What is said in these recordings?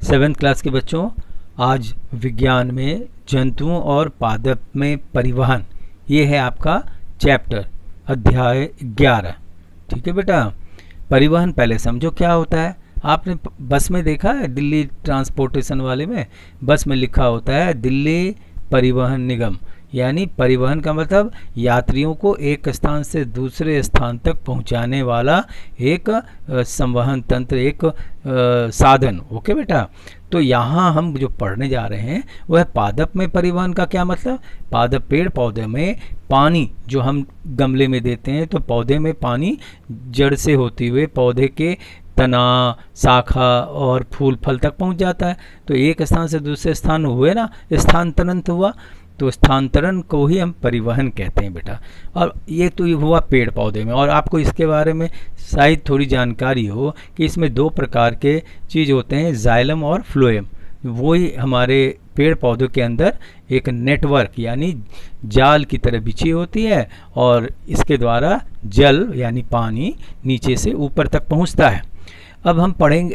7th class के बच्चों, आज विज्ञान में जंतुओं और पादप में परिवहन, ये है आपका चैप्टर अध्याय 11। ठीक है बेटा। परिवहन पहले समझो क्या होता है। आपने बस में देखा है, दिल्ली ट्रांसपोर्टेशन वाले में बस में लिखा होता है दिल्ली परिवहन निगम, यानी परिवहन का मतलब यात्रियों को एक स्थान से दूसरे स्थान तक पहुंचाने वाला एक संवहन तंत्र, एक साधन। ओके बेटा। तो यहाँ हम जो पढ़ने जा रहे हैं वह पादप में परिवहन का क्या मतलब। पादप पेड़ पौधे में पानी जो हम गमले में देते हैं, तो पौधे में पानी जड़ से होते हुए पौधे के तना, शाखा और फूल फल तक पहुंच जाता है। तो एक स्थान से दूसरे स्थान हुए ना, स्थानांतरण हुआ, तो स्थानांतरण को ही हम परिवहन कहते हैं बेटा। और ये तो हुआ पेड़ पौधे में। और आपको इसके बारे में शायद थोड़ी जानकारी हो कि इसमें दो प्रकार के चीज़ होते हैं, जाइलम और फ्लोएम। वही हमारे पेड़ पौधों के अंदर एक नेटवर्क यानी जाल की तरह बिछी होती है, और इसके द्वारा जल यानी पानी नीचे से ऊपर तक पहुंचता है। अब हम पढ़ेंगे,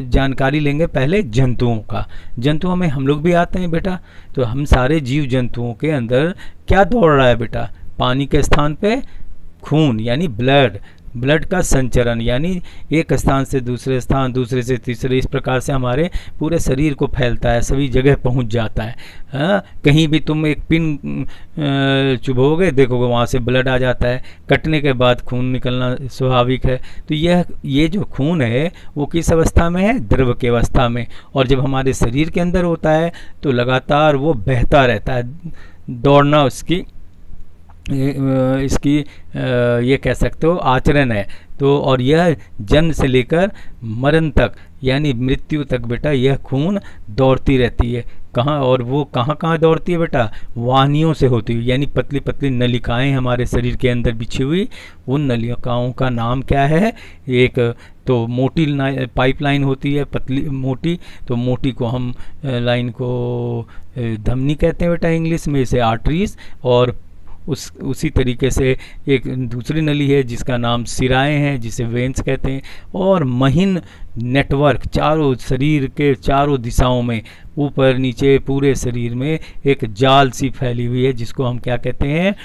जानकारी लेंगे पहले जंतुओं का। जंतुओं में हम लोग भी आते हैं बेटा। तो हम सारे जीव जंतुओं के अंदर क्या दौड़ रहा है बेटा। पानी के स्थान पे खून यानी ब्लड का संचरण, यानी एक स्थान से दूसरे स्थान, दूसरे से तीसरे, इस प्रकार से हमारे पूरे शरीर को फैलता है, सभी जगह पहुंच जाता है। हाँ, कहीं भी तुम एक पिन चुभोगे, देखोगे वहाँ से ब्लड आ जाता है। कटने के बाद खून निकलना स्वाभाविक है। तो ये जो खून है वो किस अवस्था में है, द्रव की अवस्था में। और जब हमारे शरीर के अंदर होता है तो लगातार वो बहता रहता है। दौड़ना इसकी ये कह सकते हो आचरण है। तो और यह जन्म से लेकर मरण तक यानी मृत्यु तक बेटा यह खून दौड़ती रहती है। कहाँ, और वो कहाँ दौड़ती है बेटा, वाहिनियों से होती हुई, यानी पतली पतली नलिकाएं हमारे शरीर के अंदर बिछी हुई। उन नलिकाओं का नाम क्या है। एक तो मोटी पाइपलाइन होती है, पतली मोटी, तो मोटी को हम लाइन को धमनी कहते हैं बेटा इंग्लिश में, इसे आर्टरीज। और उसी तरीके से एक दूसरी नली है जिसका नाम सिराएं हैं, जिसे वेन्स कहते हैं। और महीन नेटवर्क चारों शरीर के चारों दिशाओं में, ऊपर नीचे पूरे शरीर में एक जाल सी फैली हुई है, जिसको हम क्या कहते हैं,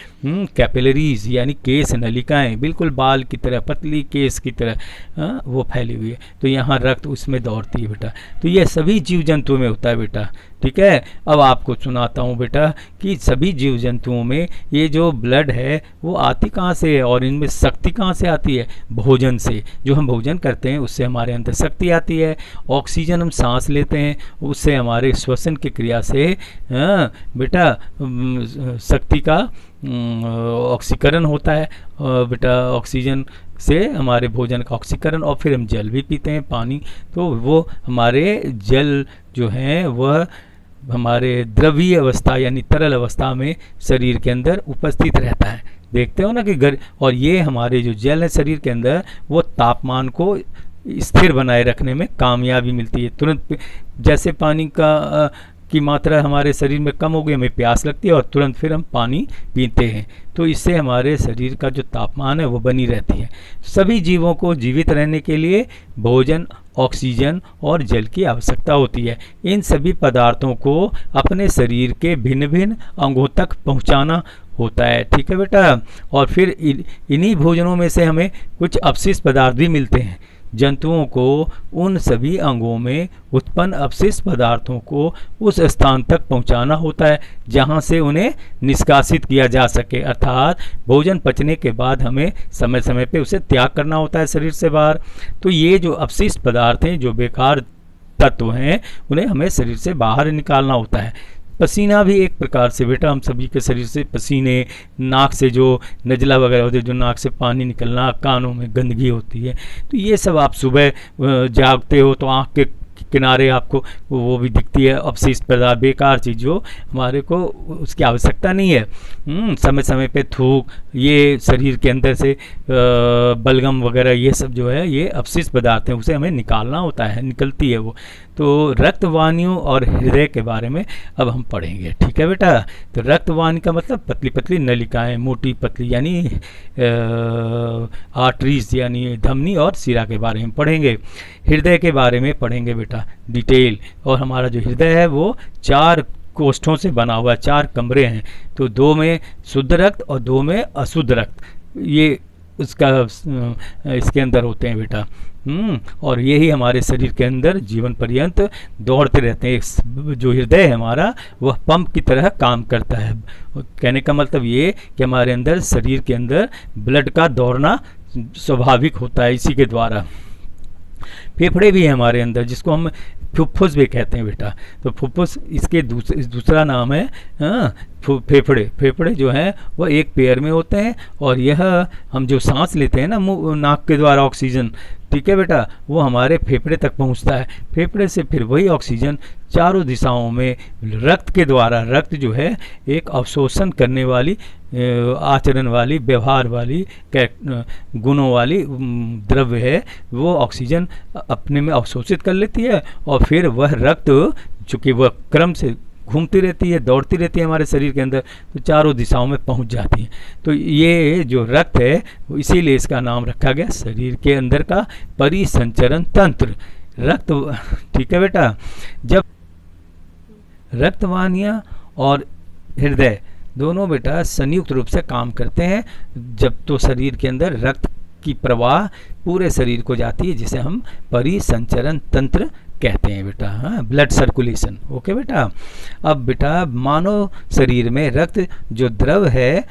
कैपिलरीज यानी केस नलिकाएं, बिल्कुल बाल की तरह, पतली केस की तरह वो फैली हुई है। तो यहाँ रक्त उसमें दौड़ती है बेटा। तो यह सभी जीव जंतुओं में होता है बेटा। ठीक है। अब आपको सुनाता हूँ बेटा कि सभी जीव जंतुओं में ये जो ब्लड है वो आती कहाँ से है, और इनमें शक्ति कहाँ से आती है। भोजन से। जो हम भोजन करते हैं उससे हमारे अंदर शक्ति आती है। ऑक्सीजन हम सांस लेते हैं, उससे हमारे श्वसन की क्रिया से बेटा शक्ति का ऑक्सीकरण होता है बेटा। ऑक्सीजन से हमारे भोजन का ऑक्सीकरण, और फिर हम जल भी पीते हैं, पानी। तो वो हमारे जल जो है वह हमारे द्रवीय अवस्था यानी तरल अवस्था में शरीर के अंदर उपस्थित रहता है। देखते हो ना कि और ये हमारे जो जल है शरीर के अंदर, वो तापमान को स्थिर बनाए रखने में कामयाबी मिलती है। तुरंत जैसे पानी की मात्रा हमारे शरीर में कम हो गई, हमें प्यास लगती है और तुरंत फिर हम पानी पीते हैं। तो इससे हमारे शरीर का जो तापमान है वो बनी रहती है। सभी जीवों को जीवित रहने के लिए भोजन, ऑक्सीजन और जल की आवश्यकता होती है। इन सभी पदार्थों को अपने शरीर के भिन्न भिन्न अंगों तक पहुंचाना होता है। ठीक है बेटा। और फिर इन्हीं भोजनों में से हमें कुछ अपशिष्ट पदार्थ भी मिलते हैं। जंतुओं को उन सभी अंगों में उत्पन्न अपशिष्ट पदार्थों को उस स्थान तक पहुंचाना होता है जहां से उन्हें निष्कासित किया जा सके। अर्थात भोजन पचने के बाद हमें समय समय पे उसे त्याग करना होता है शरीर से बाहर। तो ये जो अपशिष्ट पदार्थ हैं, जो बेकार तत्व हैं, उन्हें हमें शरीर से बाहर निकालना होता है। पसीना भी एक प्रकार से बेटा, हम सभी के शरीर से पसीने, नाक से जो नजला वगैरह होते हैं, जो नाक से पानी निकलना, कानों में गंदगी होती है, तो ये सब आप सुबह जागते हो तो आँख के किनारे आपको वो भी दिखती है अपशिष्ट पदार्थ, बेकार चीज़ जो हमारे को उसकी आवश्यकता नहीं है। समय समय पे थूक, ये शरीर के अंदर से बलगम वगैरह, ये सब जो है ये अपशिष्ट पदार्थ हैं, उसे हमें निकालना होता है, निकलती है वो। तो रक्तवाहिनियों और हृदय के बारे में अब हम पढ़ेंगे। ठीक है बेटा। तो रक्तवाहिनी का मतलब पतली पतली नलिकाएं, मोटी पतली यानी आर्टरीज यानी धमनी और सिरा के बारे में पढ़ेंगे। हृदय के बारे में पढ़ेंगे बेटा, डिटेल। और हमारा जो हृदय है वो 4 कोष्ठों से बना हुआ है, 4 कमरे हैं। तो 2 में शुद्ध रक्त और 2 में अशुद्ध रक्त, ये उसका इसके अंदर होते हैं बेटा। और यही हमारे शरीर के अंदर जीवन पर्यंत दौड़ते रहते हैं। जो हृदय है हमारा वह पंप की तरह काम करता है। कहने का मतलब ये कि हमारे अंदर, शरीर के अंदर ब्लड का दौड़ना स्वाभाविक होता है इसी के द्वारा। फेफड़े भी है हमारे अंदर, जिसको हम फुफ्फुस भी कहते हैं बेटा। तो फुफ्फुस इसके दूसरा नाम है फेफड़े। फेफड़े जो हैं वह एक पेयर में होते हैं, और यह हम जो सांस लेते हैं ना मुंह नाक के द्वारा ऑक्सीजन, ठीक है बेटा, वो हमारे फेफड़े तक पहुंचता है। फेफड़े से फिर वही ऑक्सीजन चारों दिशाओं में रक्त के द्वारा, रक्त जो है एक अवशोषण करने वाली, आचरण वाली, व्यवहार वाली, गुणों वाली द्रव्य है, वो ऑक्सीजन अपने में अवशोषित कर लेती है, और फिर वह रक्त चूँकि वह क्रम से घूमती रहती है, दौड़ती रहती है हमारे शरीर के अंदर, तो चारों दिशाओं में पहुंच जाती है। तो ये जो रक्त है इसीलिए इसका नाम रखा गया शरीर के अंदर का परिसंचरण तंत्र, रक्त। ठीक है बेटा, जब रक्तवाहिनियाँ और हृदय दोनों बेटा संयुक्त रूप से काम करते हैं, जब तो शरीर के अंदर रक्त की प्रवाह पूरे शरीर को जाती है, जिसे हम परिसंचरण तंत्र कहते हैं बेटा। हाँ, ब्लड सर्कुलेशन। ओके बेटा। अब बेटा मानव शरीर में रक्त जो द्रव है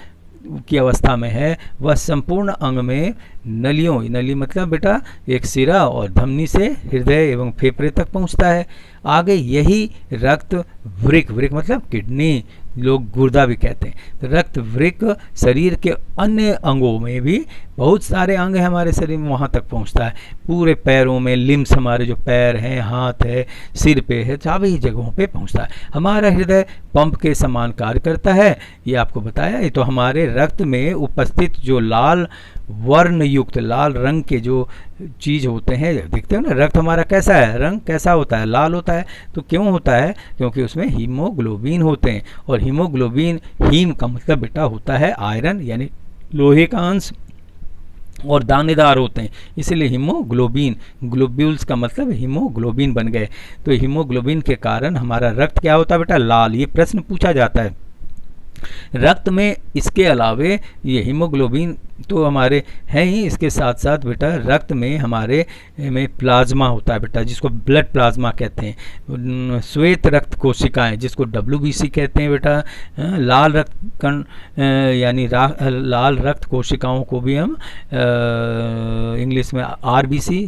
की अवस्था में है, वह संपूर्ण अंग में नलियों, नली मतलब बेटा एक सिरा और धमनी से हृदय एवं फेफड़े तक पहुंचता है। आगे यही रक्त वृक्क, वृक्क मतलब किडनी, लोग गुर्दा भी कहते हैं। तो रक्त वृक्क शरीर के अन्य अंगों में भी, बहुत सारे अंग हैं हमारे शरीर में, वहाँ तक पहुँचता है। पूरे पैरों में, लिम्स हमारे जो पैर हैं, हाथ है, सिर पे है, सभी जगहों पे पहुँचता है। हमारा हृदय पंप के समान कार्य करता है, ये आपको बताया। ये तो हमारे रक्त में उपस्थित जो लाल वर्ण युक्त, लाल रंग के जो चीज़ होते हैं, देखते हो ना रक्त हमारा कैसा है, रंग कैसा होता है, लाल होता है। तो क्यों होता है? क्योंकि उसमें हीमोग्लोबिन होते हैं, और हीमोग्लोबिन, हीम का मतलब बेटा होता है आयरन यानी लोहे का अंश, और दानेदार होते हैं, इसलिए हीमोग्लोबिन, ग्लोब्यूल्स का मतलब हीमोग्लोबिन बन गए। तो हीमोग्लोबिन के कारण हमारा रक्त क्या होता है बेटा? लाल। ये प्रश्न पूछा जाता है। रक्त में इसके अलावे ये हीमोग्लोबिन तो हमारे हैं ही, इसके साथ साथ बेटा रक्त में हमारे में प्लाज्मा होता है बेटा, जिसको ब्लड प्लाज्मा कहते हैं। श्वेत रक्त कोशिकाएं, जिसको WBC कहते हैं बेटा। लाल रक्त कण यानी लाल रक्त कोशिकाओं को भी हम इंग्लिश में RBC,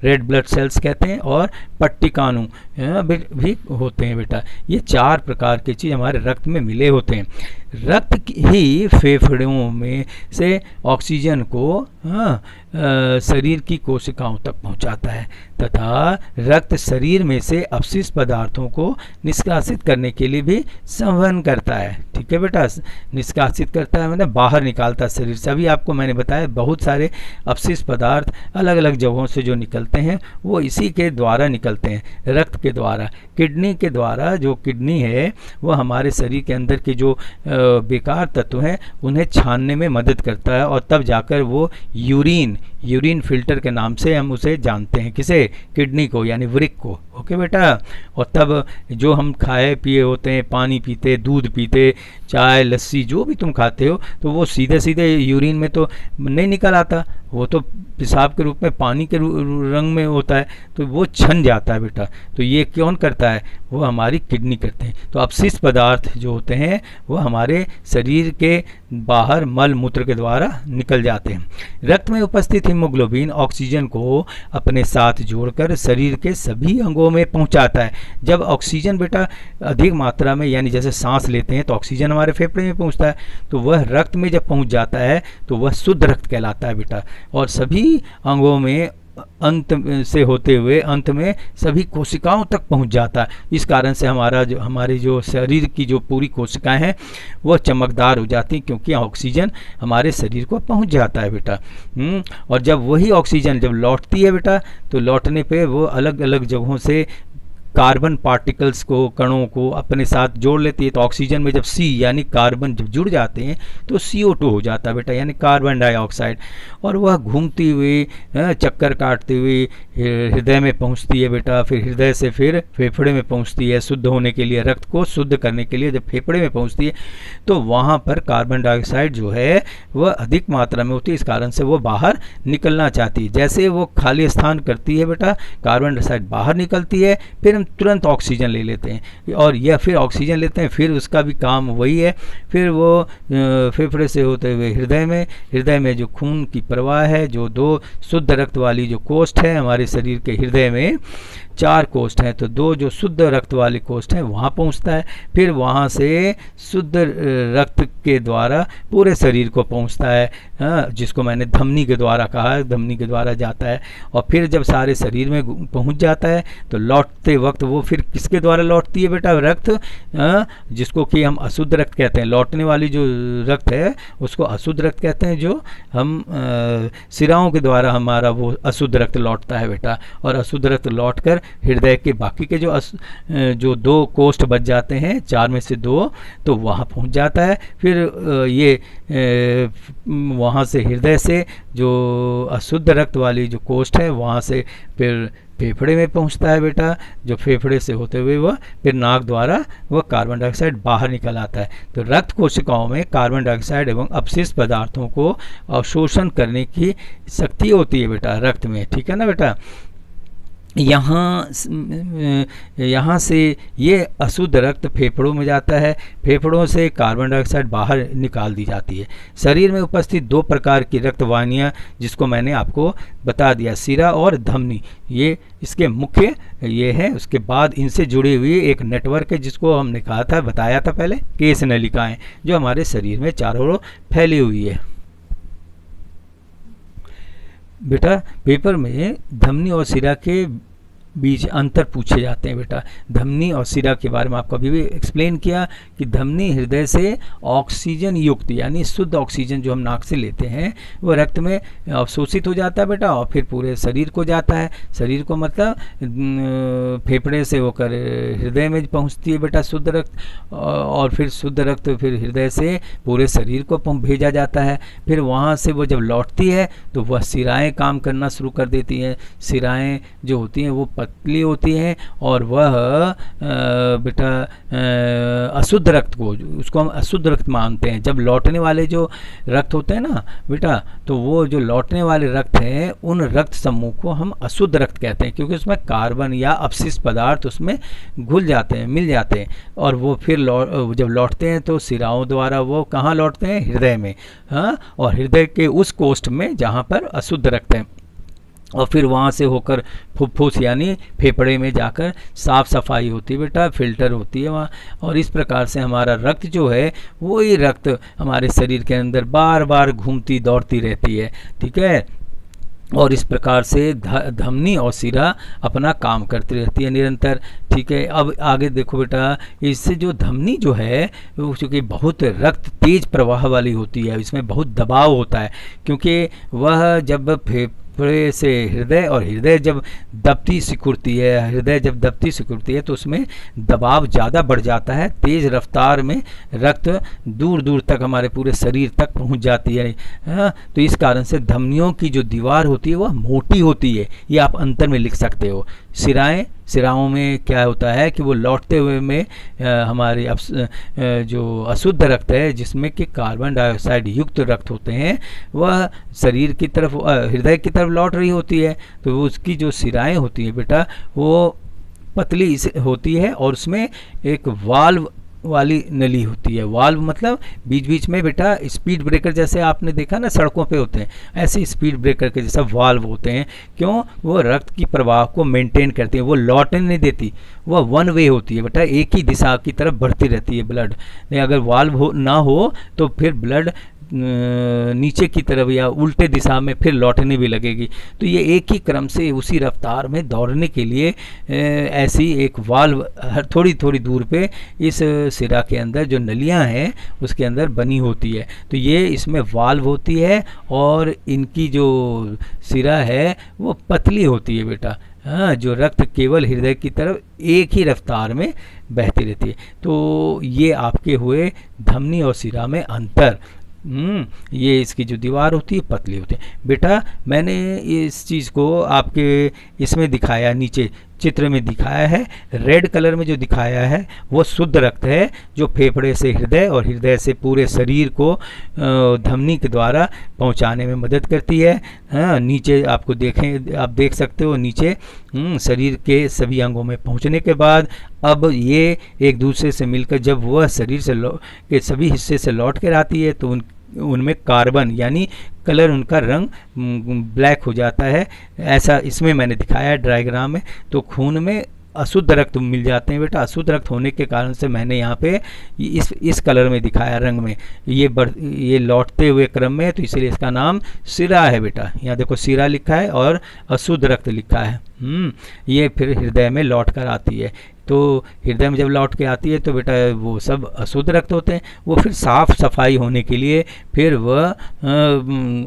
रेड ब्लड सेल्स कहते हैं। और पट्टिकाणु भी होते हैं बेटा। ये 4 प्रकार की चीज़ हमारे रक्त में मिले होते हैं। रक्त ही फेफड़ों में से ऑक्सीजन को शरीर की कोशिकाओं तक पहुंचाता है, तथा रक्त शरीर में से अपशिष्ट पदार्थों को निष्कासित करने के लिए भी संवहन करता है। ठीक है बेटा, निष्कासित करता है मतलब बाहर निकालता है शरीर से। अभी आपको मैंने बताया बहुत सारे अपशिष्ट पदार्थ अलग अलग जगहों से जो निकलते हैं वो इसी के द्वारा निकलते हैं, रक्त के द्वारा। किडनी के द्वारा, जो किडनी है वो हमारे शरीर के अंदर के जो बेकार तत्व हैं उन्हें छानने में मदद करता है, और तब जाकर वो यूरिन फिल्टर के नाम से हम उसे जानते हैं। किसे? किडनी को, यानी वृक्क को। ओके बेटा। और तब जो हम खाए पिए होते हैं, पानी पीते, दूध पीते, चाय, लस्सी, जो भी तुम खाते हो, तो वो सीधे सीधे यूरिन में तो नहीं निकल आता, वो तो पेशाब के रूप में पानी के रंग में होता है, तो वो छन जाता है बेटा। तो ये कौन करता है? वो हमारी किडनी करते हैं। तो अपशिष्ट पदार्थ जो होते हैं वो हमारे शरीर के बाहर मल मूत्र के द्वारा निकल जाते हैं। रक्त में उपस्थित हीमोग्लोबिन ऑक्सीजन को अपने साथ जोड़कर शरीर के सभी अंगों में पहुंचाता है। जब ऑक्सीजन बेटा अधिक मात्रा में, यानी जैसे सांस लेते हैं तो ऑक्सीजन हमारे फेफड़े में पहुंचता है, तो वह रक्त में जब पहुंच जाता है तो वह शुद्ध रक्त कहलाता है बेटा। और सभी अंगों में अंत से होते हुए अंत में सभी कोशिकाओं तक पहुंच जाता है। इस कारण से हमारे जो शरीर की जो पूरी कोशिकाएं हैं वो चमकदार हो जाती हैं, क्योंकि ऑक्सीजन हमारे शरीर को पहुंच जाता है बेटा। और जब वही ऑक्सीजन जब लौटती है बेटा, तो लौटने पे वो अलग अलग जगहों से कार्बन पार्टिकल्स को, कणों को अपने साथ जोड़ लेती है। तो ऑक्सीजन में जब C यानी कार्बन जब जुड़ जाते हैं तो CO2 हो जाता है बेटा, यानी कार्बन डाइऑक्साइड, और वह घूमती हुई चक्कर काटती हुई हृदय में पहुंचती है बेटा। फिर हृदय से फिर फेफड़े में पहुंचती है शुद्ध होने के लिए, रक्त को शुद्ध करने के लिए। जब फेफड़े में पहुंचती है तो वहाँ पर कार्बन डाइऑक्साइड जो है वह अधिक मात्रा में होती है, इस कारण से वो बाहर निकलना चाहती है। जैसे वो खाली स्थान करती है बेटा, कार्बन डाइऑक्साइड बाहर निकलती है, फिर हम तुरंत ऑक्सीजन ले लेते हैं, और यह फिर ऑक्सीजन लेते हैं, फिर उसका भी काम वही है। फिर वो फेफड़े से होते हुए हृदय में जो खून की प्रवाह है, जो 2 शुद्ध रक्त वाली जो कोष्ठ है हमारे शरीर के हृदय में, 4 कोष्ठ हैं, तो 2 जो शुद्ध रक्त वाले कोष्ठ हैं वहाँ पहुँचता है। फिर वहाँ से शुद्ध रक्त के द्वारा पूरे शरीर को पहुँचता है, जिसको मैंने धमनी के द्वारा कहा है, धमनी के द्वारा जाता है। और फिर जब सारे शरीर में पहुँच जाता है तो लौटते वक्त वो फिर किसके द्वारा लौटती है बेटा? रक्त, जिसको कि हम अशुद्ध रक्त कहते हैं। लौटने वाली जो रक्त है उसको अशुद्ध रक्त कहते हैं, जो हम सिराओं के द्वारा हमारा वो अशुद्ध रक्त लौटता है बेटा। और अशुद्ध रक्त लौटकर हृदय के बाकी के जो 2 कोष्ठ बच जाते हैं, 4 में से 2, तो वहाँ पहुँच जाता है। फिर ये वहाँ से हृदय से जो अशुद्ध रक्त वाली जो कोष्ठ है वहाँ से फिर फेफड़े में पहुंचता है बेटा, जो फेफड़े से होते हुए वह फिर नाक द्वारा वह कार्बन डाइऑक्साइड बाहर निकल आता है। तो रक्त कोशिकाओं में कार्बन डाइऑक्साइड एवं अपशिष्ट पदार्थों को अवशोषण करने की शक्ति होती है बेटा रक्त में, ठीक है ना बेटा। यहाँ से ये अशुद्ध रक्त फेफड़ों में जाता है, फेफड़ों से कार्बन डाइऑक्साइड बाहर निकाल दी जाती है। शरीर में उपस्थित 2 प्रकार की रक्त वाहिनियाँ, जिसको मैंने आपको बता दिया, सिरा और धमनी, ये इसके मुख्य ये है। उसके बाद इनसे जुड़ी हुई एक नेटवर्क है, जिसको हमने कहा था, बताया था पहले, केश नलिकाएं, जो हमारे शरीर में चारों ओर फैली हुई है बेटा। पेपर में धमनी और सिरा के बीच अंतर पूछे जाते हैं बेटा। धमनी और सिरा के बारे में आपको अभी भी एक्सप्लेन किया कि धमनी हृदय से ऑक्सीजन युक्त यानी शुद्ध ऑक्सीजन जो हम नाक से लेते हैं वो रक्त में अवशोषित हो जाता है बेटा, और फिर पूरे शरीर को जाता है। शरीर को मतलब फेफड़े से होकर हृदय में पहुंचती है बेटा शुद्ध रक्त, और फिर शुद्ध रक्त फिर हृदय से पूरे शरीर को भेजा जाता है। फिर वहाँ से वो जब लौटती है तो वह सिराएँ काम करना शुरू कर देती हैं। सिराएँ जो होती हैं वो पतली होती हैं, और वह बेटा अशुद्ध रक्त को, उसको हम अशुद्ध रक्त मानते हैं। जब लौटने वाले जो रक्त होते हैं ना बेटा, तो वो जो लौटने वाले रक्त हैं उन रक्त समूह को हम अशुद्ध रक्त कहते हैं, क्योंकि उसमें कार्बन या अपशिष्ट पदार्थ उसमें घुल जाते हैं, मिल जाते हैं। और वो फिर जब लौटते हैं तो सिराओं द्वारा वो कहाँ लौटते हैं? हृदय में, हाँ, और हृदय के उस कोष्ठ में जहाँ पर अशुद्ध रक्त है, और फिर वहाँ से होकर फुफ्फुस यानी फेफड़े में जाकर साफ सफाई होती है बेटा, फिल्टर होती है वहाँ। और इस प्रकार से हमारा रक्त जो है वही रक्त हमारे शरीर के अंदर बार बार घूमती दौड़ती रहती है, ठीक है। और इस प्रकार से धमनी और सिरा अपना काम करती रहती है निरंतर, ठीक है। अब आगे देखो बेटा, इससे जो धमनी जो है वो चूँकि बहुत रक्त तेज प्रवाह वाली होती है, इसमें बहुत दबाव होता है, क्योंकि वह जब फेफड़े से हृदय, और हृदय जब दबती सिकुड़ती है, हृदय जब दबती सिकुड़ती है तो उसमें दबाव ज़्यादा बढ़ जाता है। तेज़ रफ्तार में रक्त दूर दूर तक हमारे पूरे शरीर तक पहुंच जाती है, हाँ। तो इस कारण से धमनियों की जो दीवार होती है वह मोटी होती है, ये आप अंतर में लिख सकते हो। सिराओं में क्या होता है कि वो लौटते हुए में हमारे जो अशुद्ध रक्त है, जिसमें कि कार्बन डाइऑक्साइड युक्त रक्त होते हैं, वह शरीर की तरफ, हृदय की तरफ लौट रही होती है। तो वो उसकी जो सिराएं होती है बेटा वो पतली होती है, और उसमें एक वाल्व वाली नली होती है। वाल्व मतलब बीच बीच में बेटा स्पीड ब्रेकर, जैसे आपने देखा ना सड़कों पे होते हैं, ऐसे स्पीड ब्रेकर के जैसा वाल्व होते हैं। क्यों? वो रक्त की प्रवाह को मेंटेन करती है, वो लौटने नहीं देती, वह वन वे होती है बेटा, एक ही दिशा की तरफ बढ़ती रहती है ब्लड। नहीं, अगर वाल्व ना हो तो फिर ब्लड नीचे की तरफ या उल्टे दिशा में फिर लौटने भी लगेगी। तो ये एक ही क्रम से उसी रफ्तार में दौड़ने के लिए ऐसी एक वाल्व हर थोड़ी थोड़ी दूर पे इस सिरा के अंदर जो नलियां हैं उसके अंदर बनी होती है। तो ये इसमें वाल्व होती है, और इनकी जो सिरा है वो पतली होती है बेटा, हाँ, जो रक्त केवल हृदय की तरफ एक ही रफ्तार में बहती रहती है। तो ये आपके हुए धमनी और सिरा में अंतर। ये इसकी जो दीवार होती है पतली होती है। बेटा मैंने इस चीज़ को आपके इसमें दिखाया, नीचे चित्र में दिखाया है। रेड कलर में जो दिखाया है वो शुद्ध रक्त है, जो फेफड़े से हृदय और हृदय से पूरे शरीर को धमनी के द्वारा पहुंचाने में मदद करती है। हाँ, नीचे आपको देखें, आप देख सकते हो नीचे शरीर के सभी अंगों में पहुंचने के बाद अब ये एक दूसरे से मिलकर जब वह शरीर से के सभी हिस्से से लौट कर आती है तो उनमें कार्बन यानी कलर, उनका रंग ब्लैक हो जाता है। ऐसा इसमें मैंने दिखाया है डायग्राम में। तो खून में अशुद्ध रक्त मिल जाते हैं बेटा। अशुद्ध रक्त होने के कारण से मैंने यहाँ पे इस कलर में दिखाया, रंग में। ये लौटते हुए क्रम में, तो इसलिए इसका नाम सिरा है बेटा। यहाँ देखो सिरा लिखा है और अशुद्ध रक्त लिखा है। ये फिर हृदय में लौट कर आती है। तो हृदय में जब लौट के आती है तो बेटा वो सब अशुद्ध रक्त होते हैं। वो फिर साफ सफाई होने के लिए फिर वह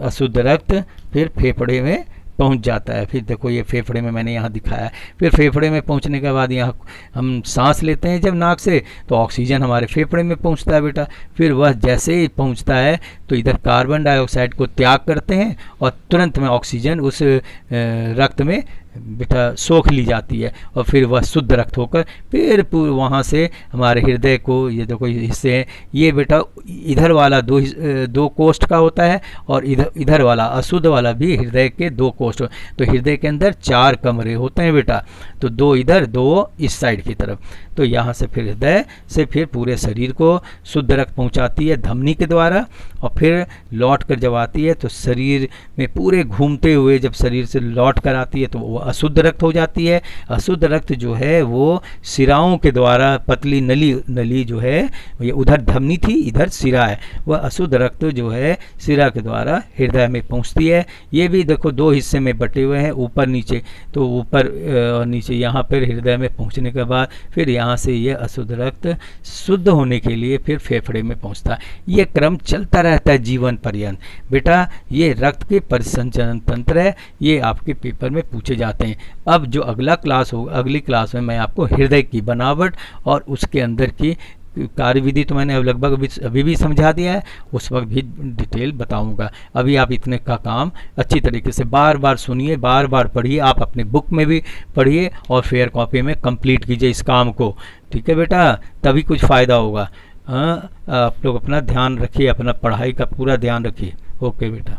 अशुद्ध रक्त फिर फेफड़े में पहुंच जाता है। फिर देखो ये फेफड़े में मैंने यहाँ दिखाया है। फिर फेफड़े में पहुंचने के बाद यहाँ हम सांस लेते हैं जब नाक से, तो ऑक्सीजन हमारे फेफड़े में पहुंचता है बेटा। फिर वह जैसे ही पहुंचता है तो इधर कार्बन डाइऑक्साइड को त्याग करते हैं और तुरंत में ऑक्सीजन उस रक्त में बेटा सोख ली जाती है और फिर वह शुद्ध रक्त होकर फिर वहाँ से हमारे हृदय को, ये देखो हिस्से हैं, ये बेटा इधर वाला दो कोष्ठ का होता है और इधर वाला अशुद्ध वाला भी हृदय के 2 कोष्ठ। तो हृदय के अंदर 4 कमरे होते हैं बेटा। तो 2 इधर, 2 इस साइड की तरफ। तो यहाँ से फिर हृदय से फिर पूरे शरीर को शुद्ध रक्त पहुँचाती है धमनी के द्वारा और फिर लौट कर जब आती है तो शरीर में पूरे घूमते हुए जब शरीर से लौट कर आती है तो वो अशुद्ध रक्त हो जाती है। अशुद्ध रक्त जो है वो सिराओं के द्वारा, पतली नली जो है ये उधर धमनी थी, इधर सिरा है, वह अशुद्ध रक्त जो है सिरा के द्वारा हृदय में पहुंचती है। ये भी देखो 2 हिस्से में बटे हुए हैं, ऊपर नीचे। तो ऊपर और नीचे यहाँ पर हृदय में पहुँचने के बाद फिर यहाँ से ये अशुद्ध रक्त शुद्ध होने के लिए फिर फेफड़े में पहुँचता है। ये क्रम चलता रहता है जीवन पर्यंत बेटा। ये रक्त के परिसंचरण तंत्र है, ये आपके पेपर में पूछे जाते हैं। अब जो अगला क्लास होगा, अगली क्लास में मैं आपको हृदय की बनावट और उसके अंदर की कार्यविधि तो मैंने लगभग अभी भी समझा दिया है, उस वक्त भी डिटेल बताऊंगा। अभी आप इतने का काम अच्छी तरीके से बार बार सुनिए, बार बार पढ़िए। आप अपने बुक में भी पढ़िए और फेयर कॉपी में कंप्लीट कीजिए इस काम को। ठीक है बेटा, तभी कुछ फ़ायदा होगा। आप लोग अपना ध्यान रखिए, अपना पढ़ाई का पूरा ध्यान रखिए। ओके बेटा।